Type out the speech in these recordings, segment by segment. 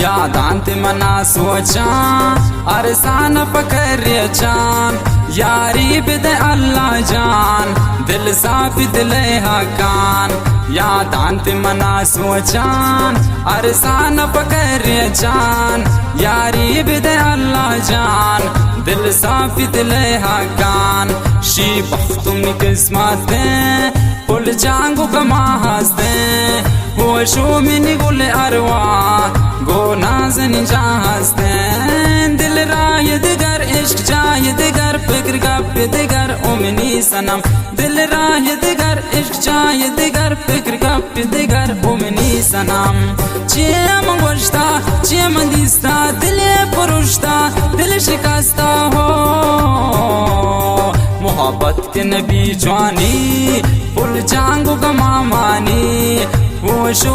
यादांत मना सोचां अरसान पकड़े चान यारी बिद अल्लाह जान दिल साफ दिल हकान यादांत मना सोचां अरसान पकड़े चान यारी बिद अल्लाह जान दिल साफ दिल हकान शी बख्तुम किस्मत पुल जांगो कमा हंसते होशो में गुल अरवा गो नाज़न जा हंसते दिल राय दिगर इश्क जाय दिगर फिक्र गप दिगर उमनी सनम दिल राय दिगर इश्क जाय दिगर फिक्र गप दिगर उमनी सनम चे मन गोश्ता चे मन दिस्ता दिल पुरुष्ता दिल शिकस्ता हो मोहब्बत के नबी जवानी पुल जांगो का मामानी वशो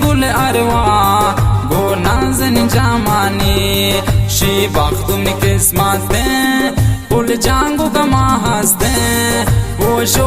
गुल अरवा गो नाज़न जामानी शी बख्तुम किस्मत पुल जांगो का हंसते वशो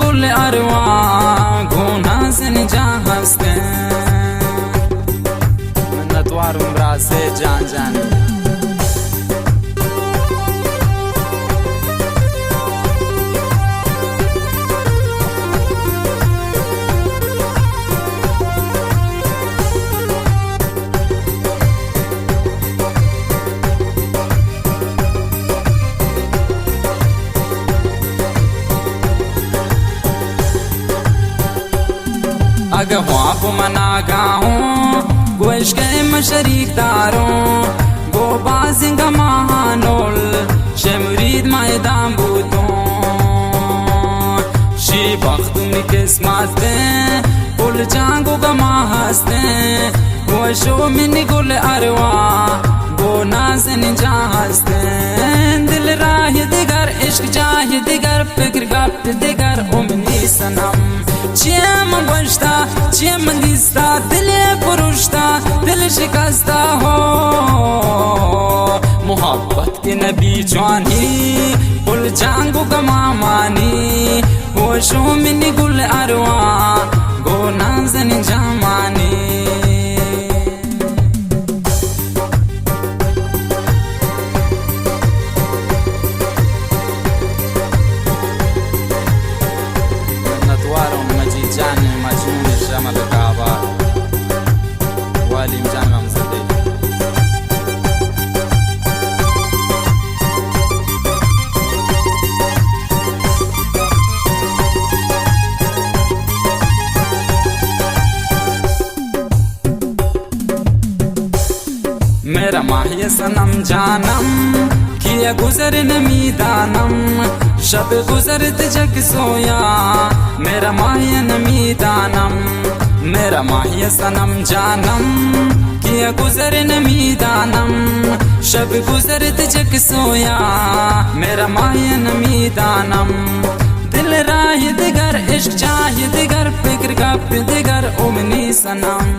गुल अरवा गो नाज़न जा हंसते नतवार उम्रा से जान जान अगर ख्वाब मना गाऊं गोश के मशरीक दारों गो बाजिंग महानोल शमरीद मैदान बूतों शी बख्तुम किस्मत पुल जांगो गमा हंसते वशो में गुल अरवा गो नाज़न जा हंसते दिल राह दिगर इश्क जाय दिगर फिक्र गप दिगर उमनी सनम चे मन गोश्ता चे मन दिस्ता दिल पुरुष्ता दिल शिकस्ता हो मोहब्बत के नबी जवानी पुल जांगो का मामानी होशो में गुल अरवा गो नाज़न जामानी मेरा माहिया सनम जानम किया गुजर नमी दानम शब गुजरत जग सोया मेरा माहिया नमी दानम मेरा माहिया सनम जानम किया गुजर नमी दानम शब गुजरत जग सोया मेरा माहिया नमी दानम दिल राह दिगर इश्क चाह दिगर फिक्र गप दिगर उमनी सनम